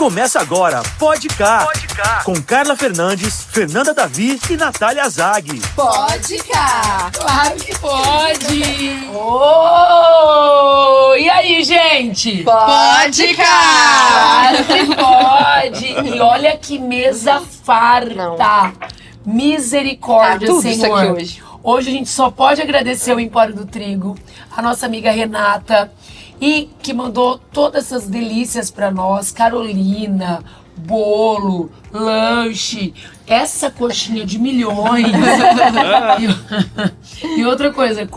Começa agora, Pode Cá, com Carla Fernandes, Fernanda Davi e Natália Zag. Pode Cá, claro que pode. E aí, gente? Pode Claro que pode. E olha que mesa farta. Misericórdia, tudo Senhor. isso aqui hoje. Hoje a gente só pode agradecer o Empório do Trigo, a nossa amiga Renata, e que mandou todas essas delícias pra nós, Carolina, bolo, lanche, essa coxinha de milhões. E outra coisa,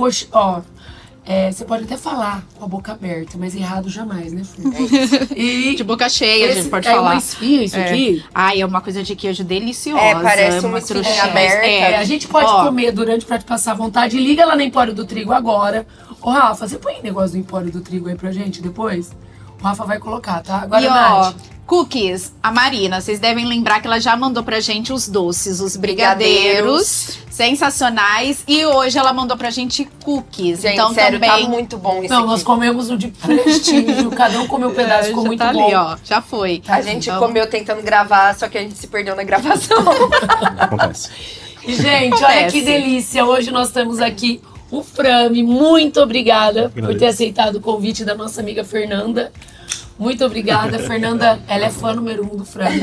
você pode até falar com a boca aberta, mas errado jamais, né, Fê? De boca cheia, a gente pode falar. falar. É uma esfirra isso aqui? Ai, é uma coisa de queijo deliciosa. Parece uma esfirra aberta. A gente pode comer durante pra te passar vontade. Liga lá no Empório do Trigo agora. Ô, Rafa, você põe negócio do Empório do Trigo aí pra gente depois? O Rafa vai colocar, tá? Agora, E Nath. cookies, a Marina, vocês devem lembrar que ela já mandou pra gente os doces, os brigadeiros, sensacionais. E hoje ela mandou pra gente cookies. Gente, então sério, também... tá muito bom isso Não, aqui. nós comemos o de prestígio, cada um comeu um pedaço, ficou já muito tá bom. ali, ó, já foi. A gente Então, comeu tentando gravar, só que a gente se perdeu na gravação. Acontece. E, gente, olha que delícia. Hoje nós temos aqui o Frame. Muito obrigada por ter aceitado o convite da nossa amiga Fernanda. Muito obrigada, Fernanda. Ela é fã número 1 do Frame.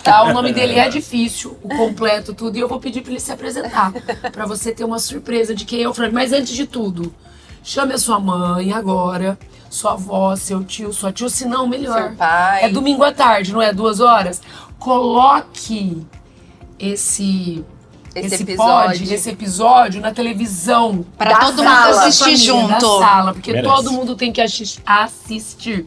Tá? O nome dele é difícil, o completo, tudo. E eu vou pedir pra ele se apresentar, pra você ter uma surpresa de quem é o Frame. Mas antes de tudo, chame a sua mãe agora, sua avó, seu tio, sua tia, se não, melhor. Seu pai. É domingo à tarde, não é? 2 horas? Coloque esse episódio na televisão. Pra Da todo sala. mundo assistir Família, junto. Da sala, porque Merece. todo mundo tem que assistir.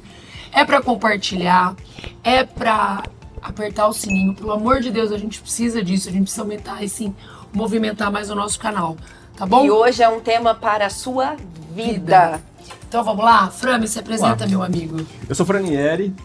É pra compartilhar, é pra apertar o sininho. Pelo amor de Deus, a gente precisa disso. A gente precisa aumentar, assim, movimentar mais o nosso canal. Tá bom? E hoje é um tema para a sua vida. Então vamos lá? Frame, se apresenta, meu amigo. Eu sou Franieri,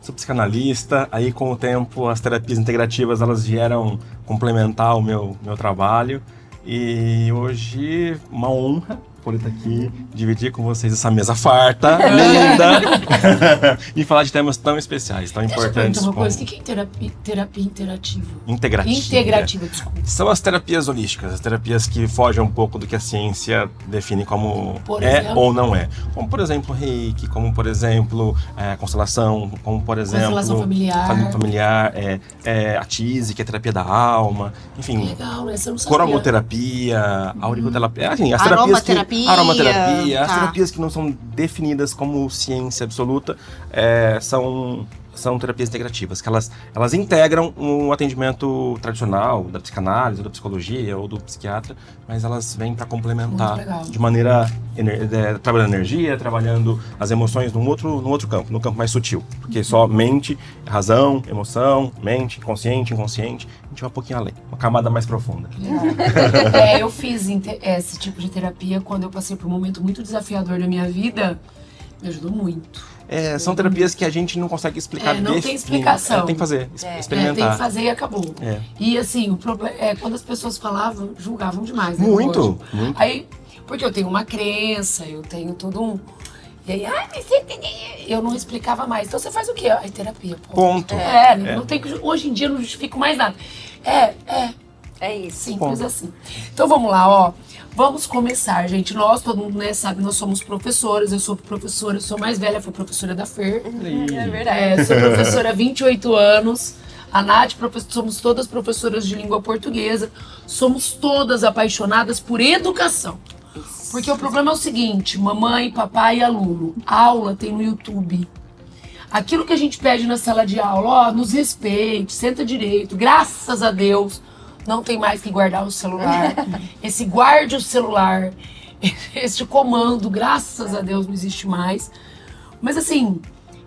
sou psicanalista. Aí com o tempo as terapias integrativas elas vieram complementar o meu trabalho. E hoje uma honra poder estar aqui, dividir com vocês essa mesa farta, linda, e falar de temas tão especiais, tão Deixa eu importantes. perguntar uma coisa. O que é terapia interativa? Integrativa. Integrativa, desculpa. São as terapias holísticas, as terapias que fogem um pouco do que a ciência define como Por é exemplo? ou não é. Como, por exemplo, reiki, como, por exemplo, constelação, como, por exemplo... Constelação familiar. familiar, a TISE, que é a terapia da alma, enfim... Legal, né? Você não sabia. Coromoterapia, auriculoterapia, assim, as Aromaterapia, aromaterapia, as tá. terapias que não são definidas como ciência absoluta, são terapias integrativas, que elas integram um atendimento tradicional da psicanálise, ou da psicologia, ou do psiquiatra, mas elas vêm para complementar Muito legal. de maneira, trabalhando energia, trabalhando as emoções num outro campo, no campo mais sutil, porque só mente, razão, emoção, mente, inconsciente, a gente vai um pouquinho além, uma camada mais profunda. Eu fiz esse tipo de terapia quando eu passei por um momento muito desafiador da minha vida. Me ajudou muito. São terapias que a gente não consegue explicar. Não tem explicação. Tem que fazer, Tem experimentar. que fazer e acabou. E assim, o problema é quando as pessoas falavam, julgavam demais. Né, Muito, hoje. muito. Aí, porque eu tenho uma crença, eu tenho todo um... E aí, eu não explicava mais. Então você faz o quê? Aí terapia. Ponto. Não tem que... Hoje em dia eu não justifico mais nada. É isso. Simples assim. Então vamos lá, ó. Vamos começar, gente. Nós, todo mundo sabe, nós somos professoras. Eu sou professora, eu sou mais velha, fui professora da Fer. É verdade. Sou professora há 28 anos. A Nath, somos todas professoras de língua portuguesa. Somos todas apaixonadas por educação. Porque o problema é o seguinte, mamãe, papai e aluno. A aula tem no YouTube. Aquilo que a gente pede na sala de aula, nos respeite, senta direito, graças a Deus. Não tem mais que guardar o celular. Esse guarde o celular, esse comando, graças a Deus, não existe mais. Mas assim,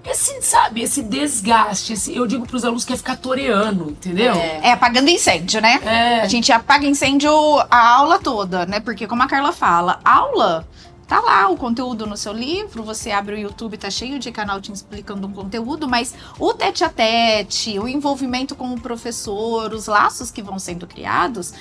esse desgaste, eu digo pros alunos que é ficar toreando, entendeu? Apagando incêndio, né? A gente apaga incêndio a aula toda, né? Porque como a Carla fala, aula Tá lá o conteúdo no seu livro, você abre o YouTube, tá cheio de canal te explicando um conteúdo, mas o tete a tete, o envolvimento com o professor, os laços que vão sendo criados,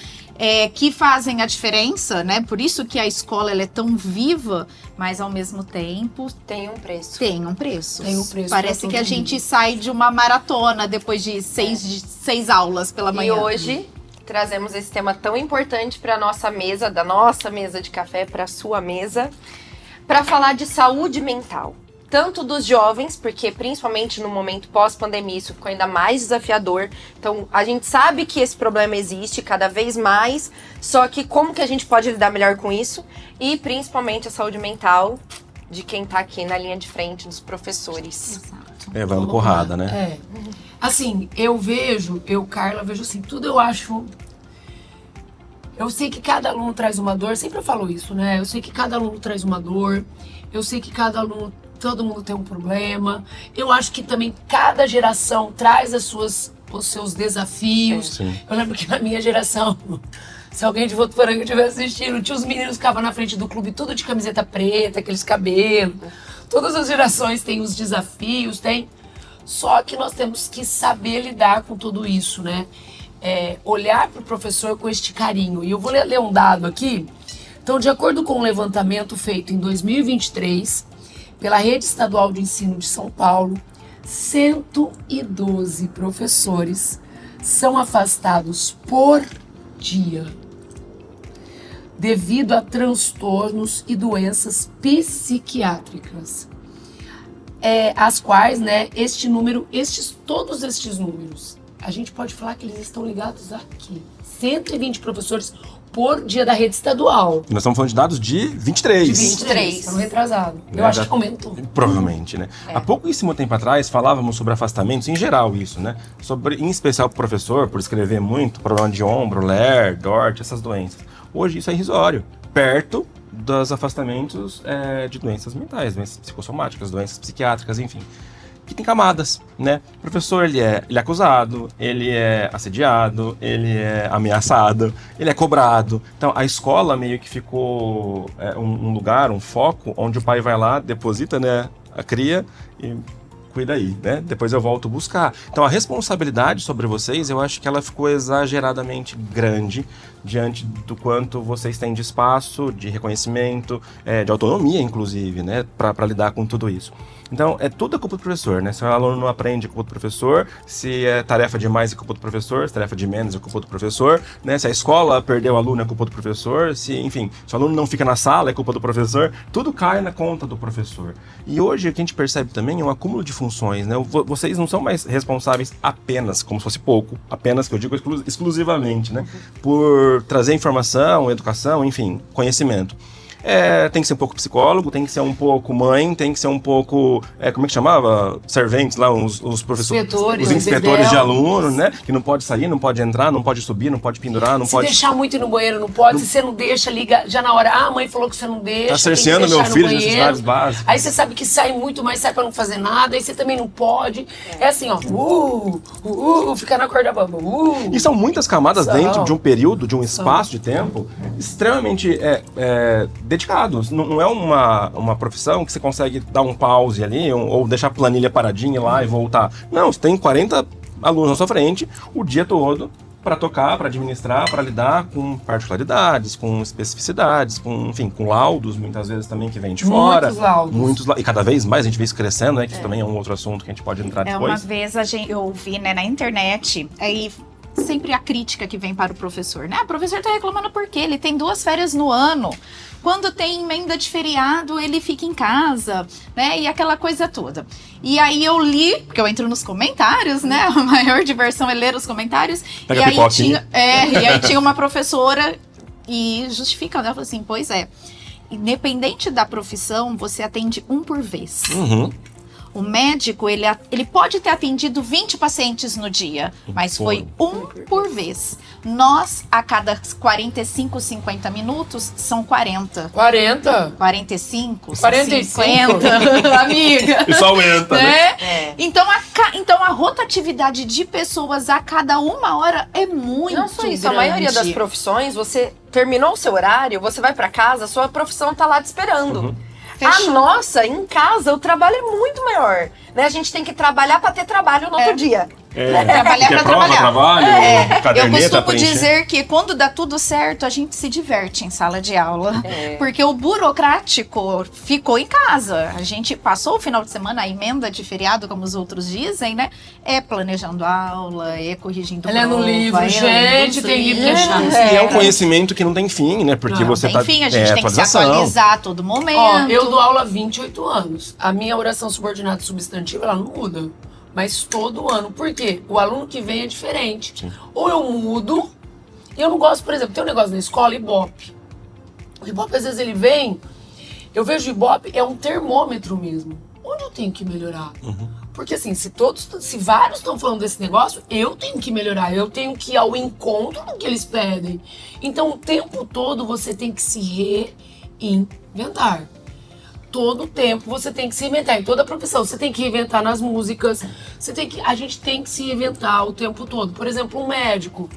que fazem a diferença, né? Por isso que a escola ela é tão viva, mas ao mesmo tempo Tem um preço. tem um preço. Tem um preço Parece pra que a todo gente mundo. sai de uma maratona depois de seis aulas pela manhã. E hoje trazemos esse tema tão importante para nossa mesa, da nossa mesa de café para a sua mesa, para falar de saúde mental. Tanto dos jovens, porque principalmente no momento pós-pandemia isso ficou ainda mais desafiador. Então a gente sabe que esse problema existe cada vez mais, só que como que a gente pode lidar melhor com isso? E principalmente a saúde mental de quem tá aqui na linha de frente, dos professores. Exato. Levando porrada, né? Assim, Carla, vejo assim, tudo eu acho... Eu sei que cada aluno traz uma dor, sempre eu falo isso, né? Eu sei que cada aluno traz uma dor, eu sei que cada aluno, todo mundo tem um problema. Eu acho que também cada geração traz os seus desafios. Sim. Eu lembro que na minha geração, se alguém de Votuporanga estiver assistindo, tinha os meninos que ficavam na frente do clube, tudo de camiseta preta, aqueles cabelos. Todas as gerações têm os desafios, tem... Só que nós temos que saber lidar com tudo isso, né? Olhar para o professor com este carinho. E eu vou ler um dado aqui. Então, de acordo com um levantamento feito em 2023, pela Rede Estadual de Ensino de São Paulo, 112 professores são afastados por dia devido a transtornos e psiquiátricas. As quais, né, todos estes números, a gente pode falar que eles estão ligados aqui. 120 professores por dia da rede estadual. Nós estamos falando de dados de 23. De 23, estão retrasados. Eu acho que aumentou. Provavelmente, né? Há pouquíssimo tempo atrás, falávamos sobre afastamentos, em geral isso, né? Em especial para o professor, por escrever muito, problema de ombro, LER, DORT, essas doenças. Hoje isso é irrisório, perto dos afastamentos de doenças mentais, doenças psicossomáticas, doenças psiquiátricas, enfim. Que tem camadas, né? O professor, ele é acusado, ele é assediado, ele é ameaçado, ele é cobrado. Então, a escola meio que ficou um lugar, um foco, onde o pai vai lá, deposita, né, a cria e cuida aí, né? Depois eu volto buscar. Então, a responsabilidade sobre vocês, eu acho que ela ficou exageradamente grande diante do quanto vocês têm de espaço, de reconhecimento, de autonomia, inclusive, né? Para lidar com tudo isso. Então, tudo é culpa do professor, né? Se o aluno não aprende, é culpa do professor. Se é tarefa de mais, é culpa do professor. Se tarefa de menos, é culpa do professor, né? Se a escola perdeu o aluno, é culpa do professor. Se o aluno não fica na sala, é culpa do professor. Tudo cai na conta do professor. E hoje, o que a gente percebe também é um acúmulo de funções, né? Vocês não são mais responsáveis apenas, como se fosse pouco, apenas, que eu digo exclusivamente, né? Por trazer informação, educação, enfim, conhecimento. Tem que ser um pouco psicólogo, tem que ser um pouco mãe, tem que ser um pouco, como é que chamava? Serventes lá, os professores, os inspetores de aluno, né? Que não pode sair, não pode entrar, não pode subir, não pode pendurar, não pode... Se deixar muito ir no banheiro, não pode. Se você não deixa, liga já na hora. A mãe falou que você não deixa. Tá cerceando meu filho de necessidades básicas. Aí você sabe que sai muito, mas sai pra não fazer nada. Aí você também não pode. É assim, ó. Ficar na corda bamba. E são muitas camadas dentro de um período, de um espaço de tempo extremamente dedicados. Não é uma profissão que você consegue dar um pause ali ou deixar a planilha paradinha lá e voltar. Não, você tem 40 alunos na sua frente o dia todo para tocar, para administrar, para lidar com particularidades, com especificidades, com laudos, muitas vezes também que vem de fora. Muitos laudos. E cada vez mais a gente vê isso crescendo, né? Que isso também é um outro assunto que a gente pode entrar depois. Uma vez eu ouvi, né, na internet, aí sempre a crítica que vem para o professor, né? O professor tá reclamando porque ele tem 2 férias no ano. Quando tem emenda de feriado, ele fica em casa, né? E aquela coisa toda. E aí eu li, porque eu entro nos comentários, né? A maior diversão é ler os comentários. Pega e aí tinha, tinha uma professora e justificando. Ela falou assim, pois é, independente da profissão, você atende um por vez. Uhum. O médico, ele pode ter atendido 20 pacientes no dia, mas foi um por vez. Nós, a cada 45, 50 minutos, são 40. 40? 45? 45? 50, amiga. Isso aumenta, né? Então a rotatividade de pessoas a cada 1 hora é muito Não só isso, grande. a maioria das profissões, você terminou o seu horário, você vai pra casa, a sua profissão tá lá te esperando. Fechou. A nossa, em casa, o trabalho é muito maior, né? A gente tem que trabalhar pra ter trabalho no outro dia. Trabalhar pra trabalhar. Trabalho, Eu caderneta costumo preencher. dizer que quando dá tudo certo, a gente se diverte em sala de aula. Porque o burocrático ficou em casa. A gente passou o final de semana, a emenda de feriado, como os outros dizem, né? É planejando a aula, é corrigindo Ela é no prova, livro, é gente, lendo tem livro livros. fechado. E é um conhecimento que não tem fim, né? Porque Não, você tem tá... fim, a gente tem que se atualização. atualizar a todo momento. Ó, eu dou aula há 28 anos. A minha oração subordinada substantiva, ela não muda. Mas todo ano. Por quê? O aluno que vem é diferente. Sim. Ou eu mudo. E eu não gosto, por exemplo, tem um negócio na escola, Ibope. O Ibope, às vezes, ele vem... Eu vejo o Ibope, é um termômetro mesmo. Onde eu tenho que melhorar? Porque assim, se vários estão falando desse negócio, eu tenho que melhorar. Eu tenho que ir ao encontro do que eles pedem. Então, o tempo todo, você tem que se reinventar. Todo o tempo você tem que se inventar, em toda a profissão. Você tem que reinventar nas músicas, a gente tem que se reinventar o tempo todo. Por exemplo, um médico.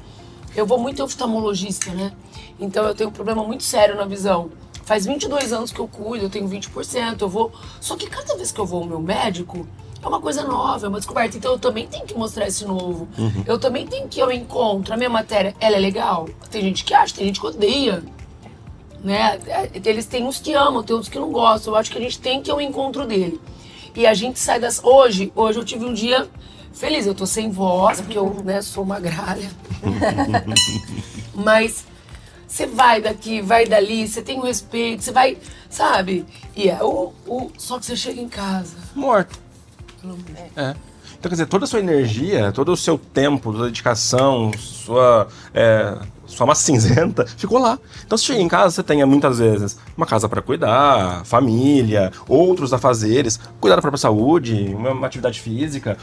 Eu vou muito oftalmologista, né? Então eu tenho um problema muito sério na visão. Faz 22 anos que eu cuido, eu tenho 20%, eu vou... Só que cada vez que eu vou ao meu médico, é uma coisa nova, é uma descoberta. Então eu também tenho que mostrar esse novo. Eu também tenho que ir ao encontro. A minha matéria, ela é legal? Tem gente que acha, tem gente que odeia. Né? Eles têm uns que amam, tem uns que não gostam. Eu acho que a gente tem que ir ao encontro dele. E a gente sai das... Hoje eu tive um dia feliz. Eu tô sem voz, porque eu, né, sou uma gralha. Mas você vai daqui, vai dali, você tem o respeito, você vai, sabe? E só que você chega em casa. Morto. É. Então, quer dizer, toda a sua energia, todo o seu tempo, sua dedicação, sua massa cinzenta, ficou lá. Então, se chega em casa, você tem muitas vezes uma casa para cuidar, família, outros afazeres, cuidar da própria saúde, uma atividade física,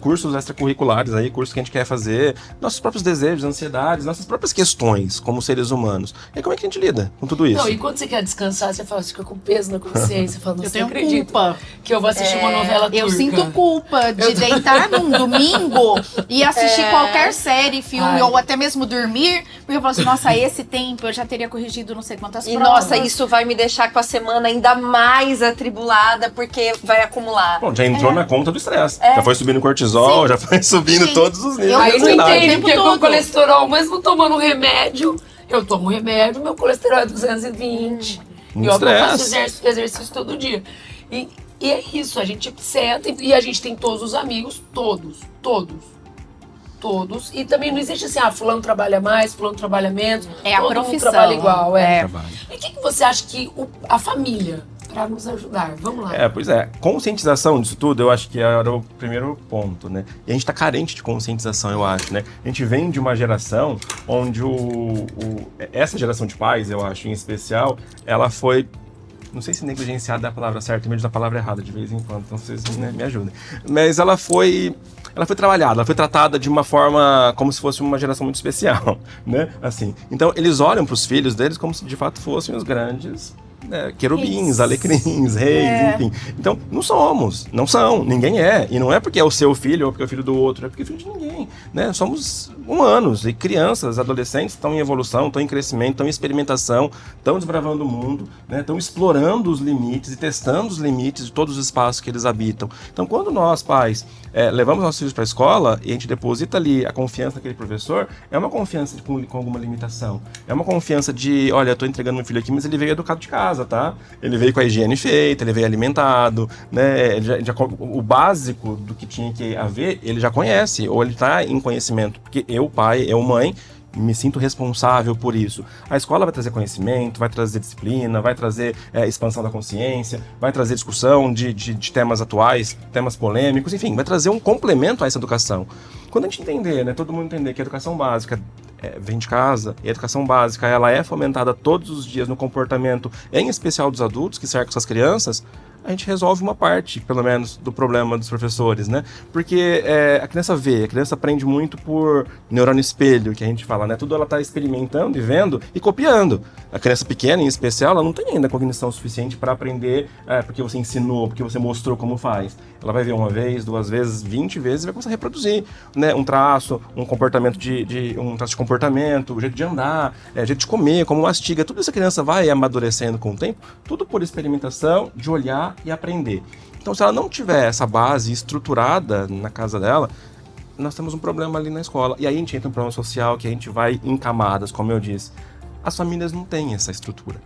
cursos extracurriculares, aí, cursos que a gente quer fazer, nossos próprios desejos, ansiedades, nossas próprias questões como seres humanos. E aí, como é que a gente lida com tudo isso? Não, e quando você quer descansar, você fala, você fica com peso na consciência, falando, Eu você tenho acredita culpa. que eu vou assistir uma novela turca. Eu sinto culpa de deitar num domingo e assistir qualquer série, filme, ou até mesmo dormir, porque eu falo assim, nossa, esse tempo eu já teria corrigido não sei quantas E provas. nossa, isso vai me deixar com a semana ainda mais atribulada, porque vai acumular. Bom, já entrou na conta do estresse. Já foi subindo cortisol, já foi subindo Sim. todos os níveis. Eu Aí de não ansiedade. entende, tempo porque com todo. o colesterol, mesmo tomando remédio, eu tomo remédio, meu colesterol é 220. Muito E eu faço estresse. exercício todo dia. E é isso, a gente senta e a gente tem todos os amigos, todos. E também não existe assim, fulano trabalha mais, fulano trabalha menos. É a todo mundo profissão. trabalha igual, Trabalho. E o que você acha que a família, para nos ajudar? Vamos lá. Pois é. Conscientização disso tudo, eu acho que era o primeiro ponto, né? E a gente tá carente de conscientização, eu acho, né? A gente vem de uma geração onde essa geração de pais, eu acho, em especial, ela foi... Não sei se negligenciada é a palavra certa, medo da palavra errada de vez em quando, então vocês, né, me ajudem. Mas ela foi trabalhada, ela foi tratada de uma forma como se fosse uma geração muito especial, né? Assim, então eles olham para os filhos deles como se de fato fossem os grandes, né, querubins, alecrins, reis, enfim. Então, não são, ninguém é. E não é porque é o seu filho ou porque é o filho do outro, é porque é filho de ninguém, né? Somos humanos e crianças, adolescentes estão em evolução, estão em crescimento, estão em experimentação, estão desbravando o mundo, né? Estão explorando os limites e testando os limites de todos os espaços que eles habitam. Então, quando nós, pais, levamos nossos filhos para a escola e a gente deposita ali a confiança naquele professor, é uma confiança com alguma limitação. É uma confiança de, olha, eu estou entregando meu filho aqui, mas ele veio educado de casa, tá? Ele veio com a higiene feita, ele veio alimentado, né? O básico do que tinha que haver, ele já conhece, ou ele está em conhecimento. Porque eu, pai, eu, mãe, me sinto responsável por isso. A escola vai trazer conhecimento, vai trazer disciplina, vai trazer expansão da consciência, vai trazer discussão de temas atuais, temas polêmicos, enfim, vai trazer um complemento a essa educação. Quando a gente entender, né, todo mundo entender que a educação básica vem de casa, e a educação básica ela é fomentada todos os dias no comportamento, em especial dos adultos que cercam essas crianças, a gente resolve uma parte, pelo menos, do problema dos professores, né? Porque a criança vê, a criança aprende muito por neurônio espelho, que a gente fala, né? Tudo ela está experimentando e vendo e copiando. A criança pequena, em especial, ela não tem ainda cognição suficiente para aprender porque você ensinou, porque você mostrou como faz. Ela vai ver uma vez, 2 vezes, 20 vezes e vai começar a reproduzir, né? Um traço, um comportamento um traço de comportamento, o jeito de andar, jeito de comer, como mastiga. Tudo isso a criança vai amadurecendo com o tempo, tudo por experimentação, de olhar e aprender. Então, se ela não tiver essa base estruturada na casa dela, nós temos um problema ali na escola. E aí a gente entra no problema social, que a gente vai em camadas, como eu disse. As famílias não têm essa estrutura,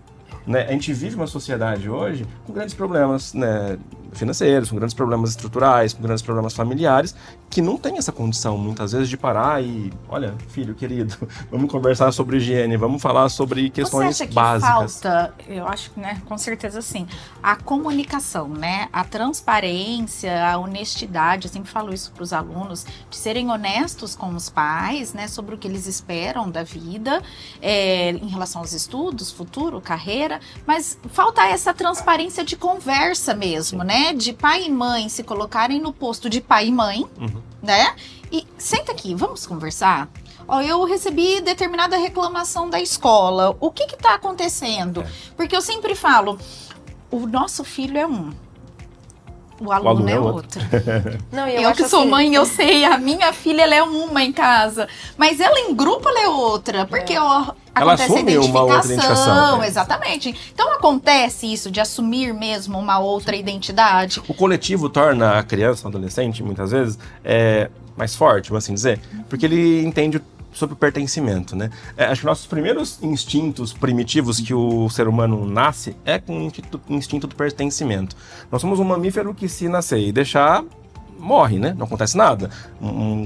né? A gente vive uma sociedade hoje com grandes problemas, né, financeiros, com grandes problemas estruturais, com grandes problemas familiares, que não tem essa condição, muitas vezes, de parar e, olha, filho querido, vamos conversar sobre higiene, vamos falar sobre questões Você acha que básicas. falta, eu acho que, né, com certeza sim, a comunicação, né, a transparência, a honestidade, eu sempre falo isso para os alunos, de serem honestos com os pais, né, sobre o que eles esperam da vida, em relação aos estudos, futuro, carreira, mas falta essa transparência de conversa mesmo, né, de pai e mãe se colocarem no posto de pai e mãe, né, e senta aqui, vamos conversar? Ó, eu recebi determinada reclamação da escola, o que está acontecendo? Porque eu sempre falo, o nosso filho é um, o aluno é outro. Não, Eu que sou mãe, eu sei, a minha filha ela é uma em casa, mas ela em grupo ela é outra, porque Ela acontece a assume uma outra identificação. Exatamente. Então acontece isso de assumir mesmo uma outra identidade. O coletivo torna a criança, o adolescente, muitas vezes, mais forte, vamos assim dizer, porque ele entende sobre o pertencimento, né? Acho que nossos primeiros instintos primitivos que o ser humano nasce é com o instinto do pertencimento. Nós somos um mamífero que, se nascer e deixar, morre, né? Não acontece nada.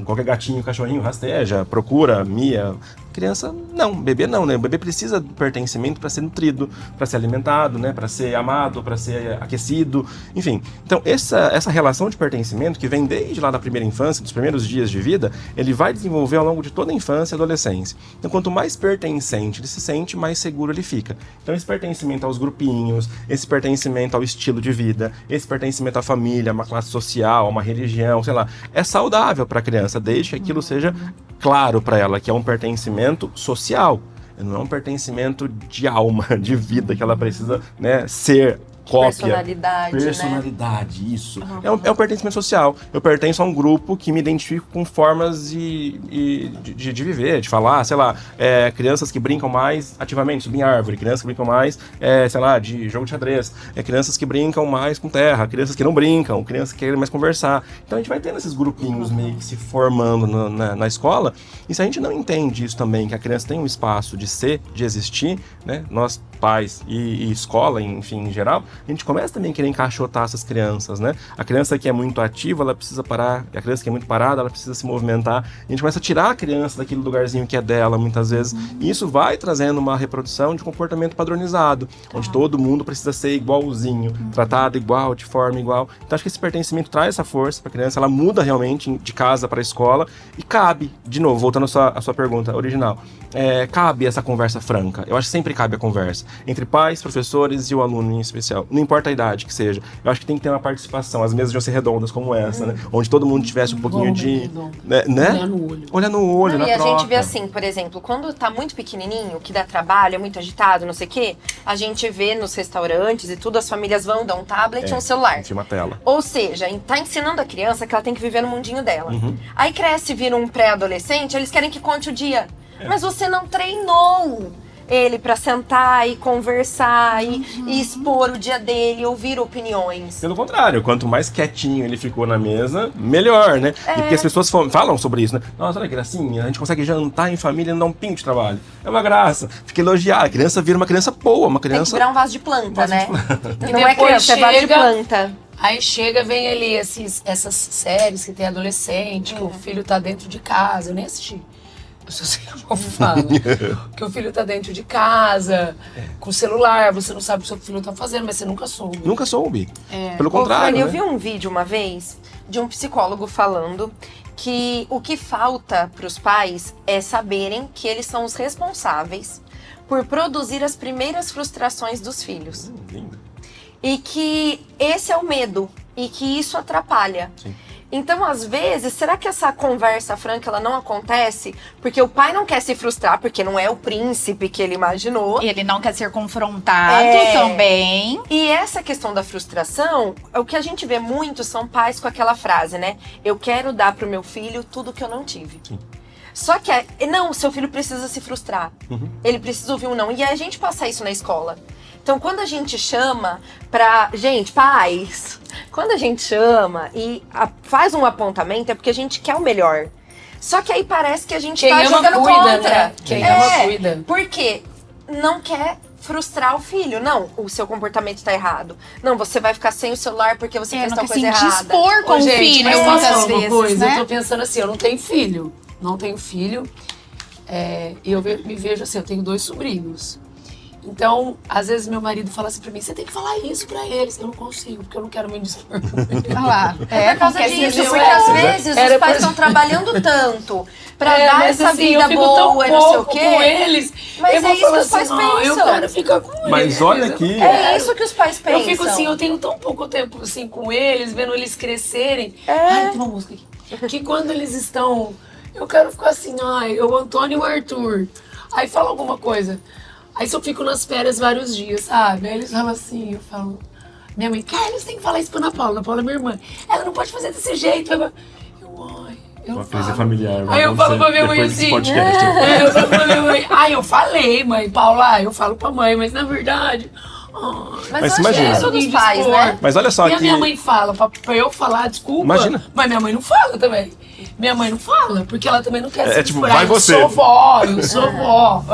Qualquer gatinho, cachorrinho rasteja, procura, mia. Criança, não. Bebê não, né? O bebê precisa do pertencimento para ser nutrido, para ser alimentado, né? Para ser amado, para ser aquecido, enfim. Então, essa relação de pertencimento, que vem desde lá da primeira infância, dos primeiros dias de vida, ele vai desenvolver ao longo de toda a infância e adolescência. Então, quanto mais pertencente ele se sente, mais seguro ele fica. Então, esse pertencimento aos grupinhos, esse pertencimento ao estilo de vida, esse pertencimento à família, a uma classe social, a uma religião, sei lá, é saudável para a criança, desde que aquilo seja claro para ela, que é um pertencimento social, não é um pertencimento de alma, de vida, que ela precisa, né, ser cópia. Personalidade, né? Isso. É um pertencimento social. Eu pertenço a um grupo que me identifico com formas de viver, de falar, sei lá, crianças que brincam mais ativamente, subir em árvore, crianças que brincam mais, sei lá, de jogo de xadrez, crianças que brincam mais com terra, crianças que não brincam, crianças que querem mais conversar. Então a gente vai tendo esses grupinhos meio que se formando na escola, e se a gente não entende isso também, que a criança tem um espaço de ser, de existir, né, nós pais e escola, enfim, em geral, a gente começa também a querer encaixotar essas crianças, né? A criança que é muito ativa, ela precisa parar, a criança que é muito parada, ela precisa se movimentar. A gente começa a tirar a criança daquele lugarzinho que é dela, muitas vezes, e isso vai trazendo uma reprodução de comportamento padronizado, onde todo mundo precisa ser igualzinho, tratado igual, de forma igual. Então, acho que esse pertencimento traz essa força para a criança, ela muda realmente de casa para a escola, e cabe, de novo, voltando à sua pergunta original, cabe essa conversa franca. Eu acho que sempre cabe a conversa entre pais, professores e o aluno em especial. Não importa a idade que seja. Eu acho que tem que ter uma participação. As mesas deviam ser redondas como essa, né? Onde todo mundo tivesse um pouquinho de... Né? Olhar no olho. Olhar no olho, na e troca. a gente vê assim, por exemplo, quando tá muito pequenininho, que dá trabalho, é muito agitado, não sei o quê, a gente vê nos restaurantes e tudo, as famílias vão dar um tablet e um celular. Uma tela. Ou seja, tá ensinando a criança que ela tem que viver no mundinho dela. Aí cresce, vira um pré-adolescente, eles querem que conte o dia. Mas você não treinou ele pra sentar e conversar e expor o dia dele, ouvir opiniões. Pelo contrário, quanto mais quietinho ele ficou na mesa, melhor, né? E porque as pessoas falam sobre isso, né? Nossa, olha que gracinha, a gente consegue jantar em família e não dar um pingo de trabalho. É uma graça. Fica elogiar. A criança vira uma criança boa, uma criança... Tem que virar um vaso de planta, né? E Não é criança, é vaso de planta. Aí chega, vem ali essas séries que tem adolescente, que o filho tá dentro de casa. Eu nem assisti. Eu só sei que o povo fala. Que o filho tá dentro de casa, com o celular, você não sabe o que o seu filho tá fazendo, mas você nunca soube. Nunca soube. Pelo contrário, eu né? vi um vídeo uma vez de um psicólogo falando que o que falta pros pais é saberem que eles são os responsáveis por produzir as primeiras frustrações dos filhos. Lindo. e que esse é o medo e que isso atrapalha. Sim. Então, às vezes, será que essa conversa franca ela não acontece porque o pai não quer se frustrar, porque não é o príncipe que ele imaginou? Ele não quer ser confrontado também. E essa questão da frustração, o que a gente vê muito são pais com aquela frase, né? Eu quero dar pro meu filho tudo que eu não tive. Sim. Só que, não, seu filho precisa se frustrar. Ele precisa ouvir um não. E a gente passa isso na escola. Então, quando a gente chama pra... Gente, pais, quando a gente chama e faz um apontamento, é porque a gente quer o melhor. Só que aí parece que a gente tá jogando contra. Né? Quem ama, cuida. Porque não quer frustrar o filho. Não, o seu comportamento tá errado. Não, você vai ficar sem o celular porque você fez tal coisa errada. Expor com o gente, filho, mas posso falar muitas uma vezes, coisa? né? Eu tô pensando assim, eu não tenho filho. Não tenho filho. E eu me vejo assim, eu tenho 2 sobrinhos. Então, às vezes meu marido fala assim pra mim, você tem que falar isso pra eles. Eu não consigo, porque eu não quero me dispor. Olha lá. É por causa disso, porque às vezes os pais estão trabalhando tanto pra dar essa assim, vida boa e não sei o quê. Com eles, Mas eu vou é isso que falar os pais assim, pensam. Eu quero ficar com eles. Mas olha aqui. É isso que os pais pensam. Eu fico assim, eu tenho tão pouco tempo assim com eles, vendo eles crescerem. Ai, tem uma música aqui. Que quando eles estão, eu quero ficar assim, o Antônio e o Arthur. Aí fala alguma coisa. Aí só fico nas férias vários dias, sabe? Aí eles falam assim, eu falo... Minha mãe, Carlos, tem que falar isso pra Ana Paula. Ana Paula é minha irmã. Ela não pode fazer desse jeito. Uma coisa familiar. Aí eu falo pra minha mãe assim... Eu falo pra minha mãe... eu falei, mãe, Paula, eu falo pra mãe, mas na verdade... Mas imagina. Isso dos pais, né? Mas olha só e que... a minha mãe fala, pra eu falar, desculpa. Imagina. Mas minha mãe não fala também. Minha mãe não fala, porque ela também não quer se tipo, furar. vai você. Eu sou vó.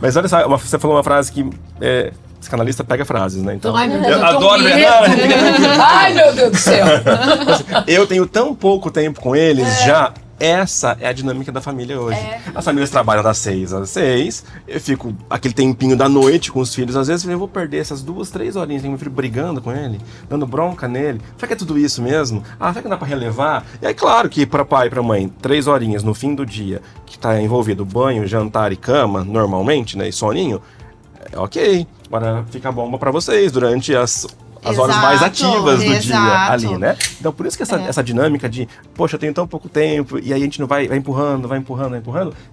Mas olha só, você falou uma frase que... Psicanalista pega frases, né? Então, ai, meu Deus, eu adoro ver. Ai, meu Deus do céu. Eu tenho tão pouco tempo com eles já. Essa é a dinâmica da família hoje. As famílias trabalham das 6 às 6. Eu fico aquele tempinho da noite com os filhos. Às vezes eu vou perder essas 2, 3 horinhas. Tem meu filho brigando com ele, dando bronca nele. Será que é tudo isso mesmo? Será que dá pra relevar? E aí, claro que pra pai e pra mãe, 3 horinhas no fim do dia, que tá envolvido banho, jantar e cama, normalmente, né? E soninho, ok. Agora fica bomba pra vocês durante as horas mais ativas do dia ali, né? Então, por isso que essa dinâmica de, poxa, eu tenho tão pouco tempo, e aí a gente não vai empurrando,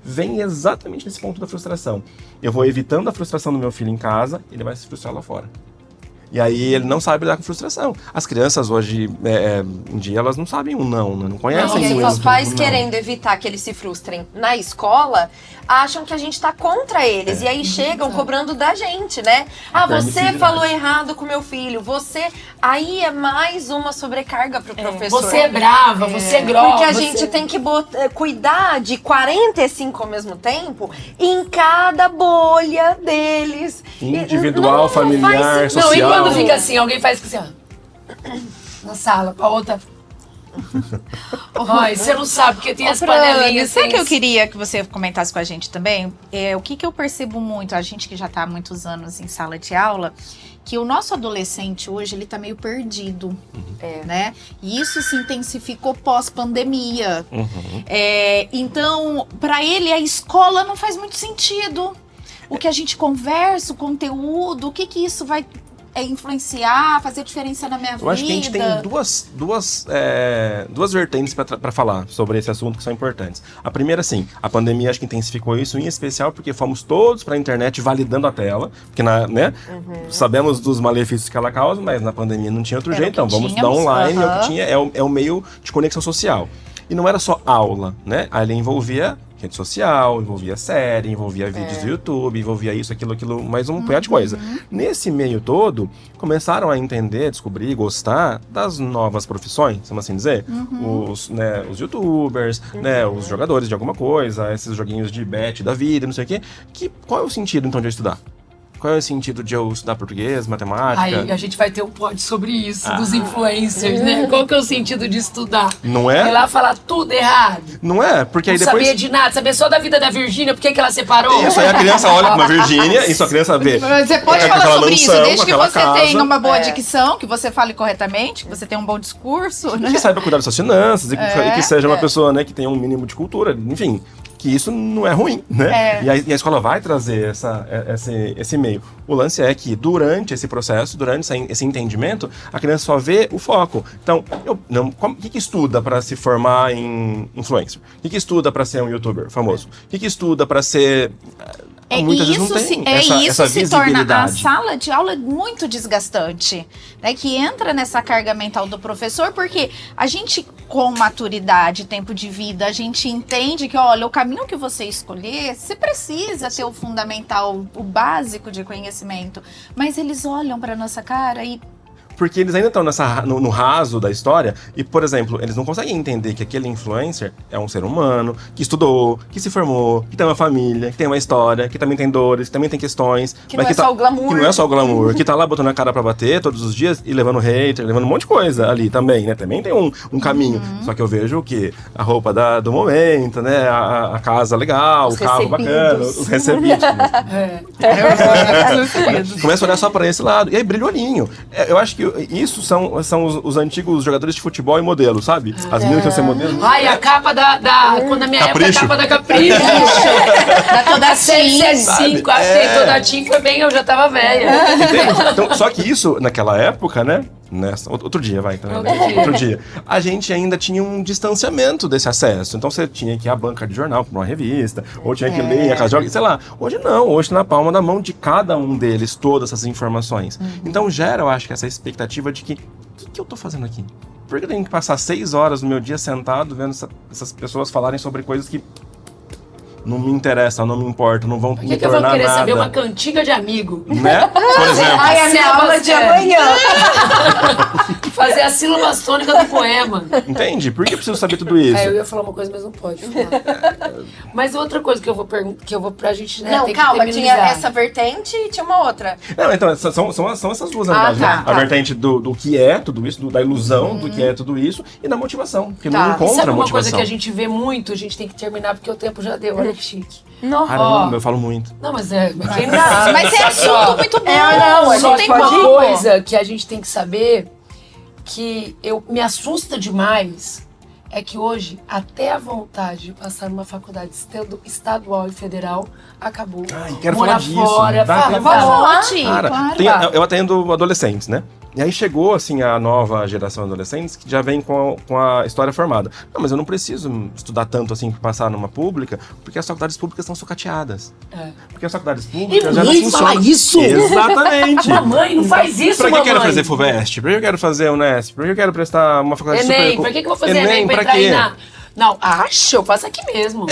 vem exatamente nesse ponto da frustração. Eu vou evitando a frustração do meu filho em casa, ele vai se frustrar lá fora. E aí ele não sabe lidar com frustração. As crianças hoje, em dia, elas não sabem um não conhecem E aí, o os pais não. querendo evitar que eles se frustrem na escola, acham que a gente tá contra eles. E aí chegam cobrando da gente, né? Você falou errado com meu filho, Aí é mais uma sobrecarga pro professor. Você é brava, você é grossa. Porque a gente tem que cuidar de 45 ao mesmo tempo em cada bolha deles. Individual, familiar, social. Não, e quando fica assim, alguém faz assim, ó. Na sala, com a outra... Ai, você não sabe, porque tem as panelinhas. Sabe que eu queria que você comentasse com a gente também? O que eu percebo muito, a gente que já tá há muitos anos em sala de aula, que o nosso adolescente hoje, ele tá meio perdido, né? E isso se intensificou pós-pandemia. Então, para ele, a escola não faz muito sentido. O que a gente conversa, o conteúdo, o que isso vai influenciar, fazer diferença na minha vida? Eu acho que a gente tem duas vertentes para falar sobre esse assunto que são importantes. A primeira, sim, a pandemia acho que intensificou isso, em especial porque fomos todos para a internet validando a tela, porque sabemos dos malefícios que ela causa, mas na pandemia não tinha outro jeito, então vamos estudar online, é o que tinha, é o meio de conexão social. E não era só aula, né? Aí envolvia rede social, envolvia série, envolvia vídeos do YouTube, envolvia isso, aquilo, mais um punhado de coisa. Nesse meio todo, começaram a entender, descobrir, gostar das novas profissões, vamos assim dizer. Os youtubers, os jogadores de alguma coisa, esses joguinhos de bet da vida, não sei o quê. Qual é o sentido, então, de eu estudar? Qual é o sentido de eu estudar português, matemática? Aí a gente vai ter um pod sobre isso, dos influencers, né? Qual que é o sentido de estudar? Não é? Ir lá falar tudo errado. Não é? Porque aí não depois... sabia de nada, sabia só da vida da Virgínia, por que ela separou? Isso, aí a criança olha pra uma Virgínia e só a criança vê. Você pode falar aquela sobre mansão, isso, desde que aquela você casa. tenha uma boa dicção, que você fale corretamente, que você tenha um bom discurso, né? Que saiba cuidar das suas finanças e que seja uma pessoa, né, que tenha um mínimo de cultura, enfim. que isso não é ruim, né? E a escola vai trazer esse meio. O lance é que durante esse processo, durante esse entendimento, a criança só vê o foco. Então, o que estuda para se formar em influencer? O que estuda para ser um youtuber famoso? O que estuda para ser... Muitas vezes não tem essa se torna a visibilidade. sala de aula muito desgastante, né? Que entra nessa carga mental do professor, porque a gente, com maturidade, tempo de vida, a gente entende que, olha, o caminho que você escolher, você precisa ter o fundamental, o básico de conhecimento. Mas eles olham pra nossa cara e... Porque eles ainda estão no raso da história e, por exemplo, eles não conseguem entender que aquele influencer é um ser humano, que estudou, que se formou, que tem uma família, que tem uma história, que também tem dores, que também tem questões. Que não é só o glamour. Que não é só o glamour, que tá lá botando a cara pra bater todos os dias e levando hater, levando um monte de coisa ali também, né? Também tem um caminho. Só que eu vejo o quê? A roupa do momento, né? A casa legal, o carro bacana, os recebidos. Começa a olhar só pra esse lado. E aí brilha o olhinho. Eu acho que isso são os antigos jogadores de futebol e modelo, sabe? As meninas que vão ser modelo. Ai, a capa quando na minha Capricho. época, a capa da Capricho. Da toda CC5, a toda TIM foi bem, eu já tava velha. Entende? Então, só que isso, naquela época, né? Outro dia, vai. Outro dia. A gente ainda tinha um distanciamento desse acesso. Então você tinha que ir à banca de jornal, pra uma revista, ou tinha que ler a casa de jogos, sei lá. Hoje não, hoje na palma da mão de cada um deles, todas essas informações. Então gera, eu acho que essa expectativa de que, o que eu tô fazendo aqui? Por que eu tenho que passar 6 horas no meu dia sentado vendo essas pessoas falarem sobre coisas que não me interessam, não me importam, não vão Por me que eu tornar vou querer nada? saber uma cantiga de amigo? Né? Por exemplo. Ai, a minha aula de amanhã. Fazer as sílabas tônicas do poema. Entende? Por que eu preciso saber tudo isso? Eu ia falar uma coisa, mas não pode falar. Mas outra coisa que eu vou perguntar, pra gente, né, Não, ter calma, que tinha terminalizar. essa vertente e tinha uma outra. Não, então, são essas duas realidades, tá, né? tá. A vertente do que é tudo isso, da ilusão do que é tudo isso, e da motivação, que não Tá. encontra Sabe uma motivação. coisa que a gente vê muito, a gente tem que terminar porque o tempo já deu, olha que chique. Caramba, eu falo muito. Não, mas é... Quem Mas é assunto muito bom. não, Só tem uma pode ir? coisa que a gente tem que saber, que me assusta demais, é que hoje, até a vontade de passar numa faculdade estadual e federal acabou. Ai, quero Morar falar disso. fora, Dá fala, tempo? fala. Cara, Claro. eu atendo adolescentes, né? E aí chegou, assim, a nova geração de adolescentes que já vem com a história formada. Não, mas eu não preciso estudar tanto, assim, para passar numa pública, porque as faculdades públicas estão sucateadas. Porque as faculdades públicas já não mãe fala funcionam. isso? Exatamente. Mamãe, não faz isso, Pra que eu mamãe. quero fazer FUVEST? Pra que eu quero fazer Unesp? Pra que eu quero prestar uma faculdade Enem, super... pra que eu vou fazer Enem pra pra entrar aí quê? na... Não, acho, eu faço aqui mesmo.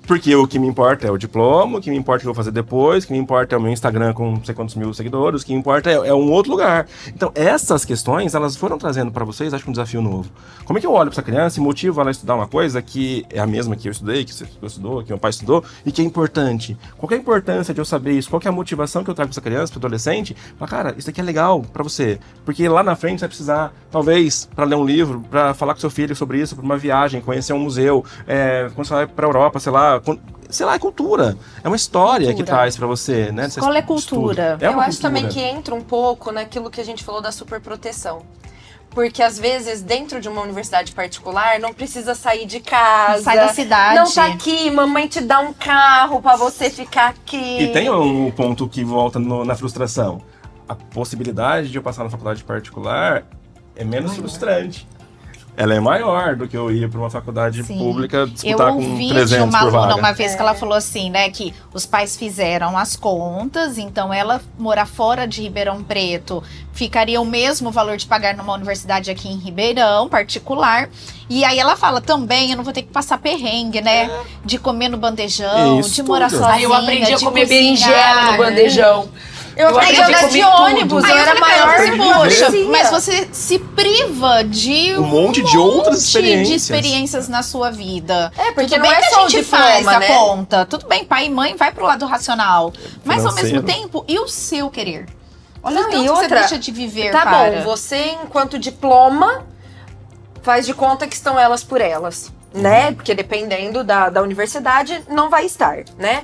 Porque o que me importa é o diploma, o que me importa é o que eu vou fazer depois, o que me importa é o meu Instagram com não sei quantos mil seguidores, o que me importa é um outro lugar. Então, essas questões, elas foram trazendo pra vocês, acho que um desafio novo. Como é que eu olho pra essa criança e motivo ela a estudar uma coisa que é a mesma que eu estudei, que você estudou, que meu pai estudou, e que é importante? Qual que é a importância de eu saber isso? Qual que é a motivação que eu trago pra essa criança, pro adolescente? Fala, cara, isso aqui é legal pra você. Porque lá na frente você vai precisar, talvez, pra ler um livro, pra falar com seu filho sobre isso, pra uma viagem, conhecer um museu, quando você vai pra Europa, sei lá, é cultura. É uma história que traz pra você, né? Escola é cultura. É Eu uma acho cultura. também que entra um pouco naquilo que a gente falou da superproteção. Porque, às vezes, dentro de uma universidade particular, não precisa sair de casa. Sai da cidade. Não tá aqui, mamãe te dá um carro pra você ficar aqui. E tem um ponto que volta na frustração. A possibilidade de eu passar na faculdade particular é menos frustrante. Ela é maior do que eu ir para uma faculdade pública disputar eu com ouvi 300 de uma por aluna vaga. uma vez que ela falou assim, né, que os pais fizeram as contas, então ela morar fora de Ribeirão Preto ficaria o mesmo valor de pagar numa universidade aqui em Ribeirão, particular. E aí ela fala, também eu não vou ter que passar perrengue, né, de comer no bandejão, Isso de morar tudo. sozinha, Aí eu aprendi a de comer cozinhar. berinjela no bandejão. Eu aprendi aprendi a a andar comer de tudo. ônibus, Aí eu eu era falei pra maior ela, que poxa, você. mas você se priva de Um monte de outras experiências. de experiências na sua vida. Porque Tudo não bem é que só a o gente diploma, faz a né? conta. Tudo bem, pai e mãe vai pro lado racional. Mas ao mesmo Financeiro. tempo, e o seu querer? Olha Não, o tanto e que você outra, deixa de viver Tá para. bom, você, enquanto diploma, faz de conta que estão elas por elas, né? Porque dependendo da universidade, não vai estar, né?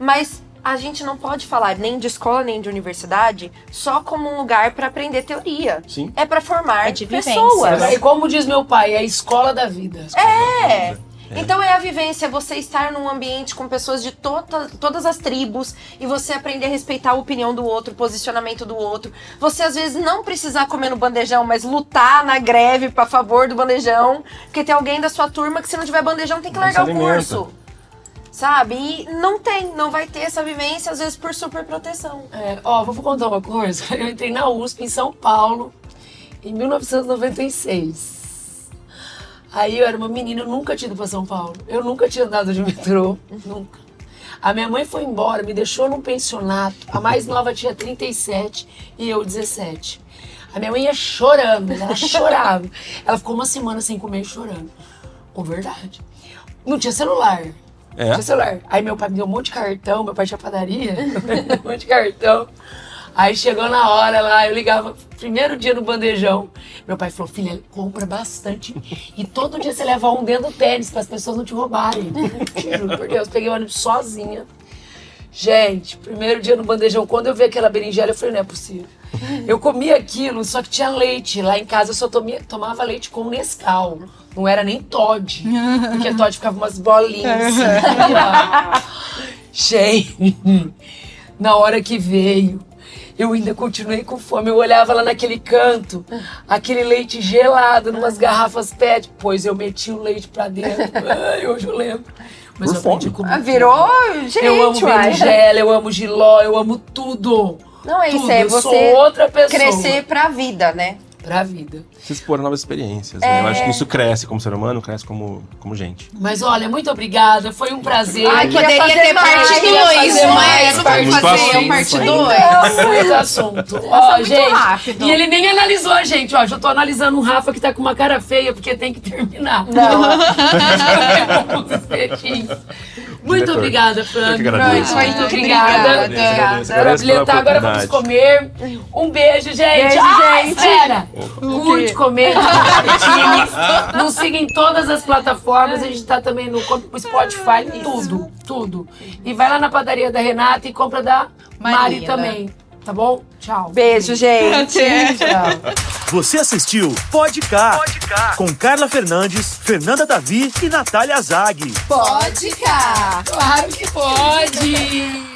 Mas a gente não pode falar nem de escola, nem de universidade só como um lugar para aprender teoria. Sim. É para formar É de vivência. pessoas. E como diz meu pai, é a escola da vida. É. Então é a vivência, você estar num ambiente com pessoas de todas as tribos e você aprender a respeitar a opinião do outro, o posicionamento do outro. Você às vezes não precisar comer no bandejão, mas lutar na greve a favor do bandejão, porque tem alguém da sua turma que se não tiver bandejão tem que largar o curso. Sabe? E não vai ter essa vivência, às vezes, por super proteção. Vou contar uma coisa. Eu entrei na USP em São Paulo em 1996. Aí eu era uma menina, eu nunca tinha ido pra São Paulo. Eu nunca tinha andado de metrô, nunca. A minha mãe foi embora, me deixou num pensionato. A mais nova tinha 37 e eu 17. A minha mãe ia chorando, ela chorava. Ela ficou uma semana sem comer chorando. Com verdade. Não tinha celular. Não tinha celular. Aí meu pai me deu um monte de cartão, meu pai tinha padaria, um monte de cartão. Aí chegou na hora lá, eu ligava, primeiro dia no bandejão. Meu pai falou, filha, compra bastante. E todo dia você leva um dentro do tênis para as pessoas não te roubarem. Juro por Deus, peguei o ônibus sozinha. Gente, primeiro dia no bandejão, quando eu vi aquela berinjela, eu falei, não é possível. Eu comia aquilo, só que tinha leite. Lá em casa eu só tomava leite com Nescau. Não era nem Toddy, porque Toddy ficava umas bolinhas. Gente, na hora que veio, eu ainda continuei com fome. Eu olhava lá naquele canto, aquele leite gelado, numas garrafas PET. Pois eu meti o leite pra dentro. Ai, hoje eu lembro. Mas eu aprendi a comer. Virou gente, eu amo berinjela, eu amo jiló, eu amo tudo. Não, é isso, tudo. é Eu você sou outra pessoa. crescer pra vida, né? Pra vida. Se expor a novas experiências, né? Eu acho que isso cresce como ser humano, cresce como gente. Mas olha, muito obrigada, foi um prazer. Ai, poderia ter parte 2, mas não vai fazer a parte 2. Muito assunto. Muito Gente, rápido. e ele nem analisou a gente, ó. Já tô analisando o Rafa que tá com uma cara feia, porque tem que terminar. Muito Diretor, obrigada, Fran. eu que agradeço. Muito obrigada. Para bilhetar, agora vamos comer. Um beijo, gente. Beijo, gente. Espera. Curte, comente, compartilhe. Nos siga em todas as plataformas. A gente tá também no Spotify, tudo. E vai lá na padaria da Renata e compra da Mari também. Tá bom? Tchau. Beijo, gente. Tchau. Você assistiu Pode Cá, com Carla Fernandes, Fernanda Davi e Natália Zag. Pode cá. Claro que pode.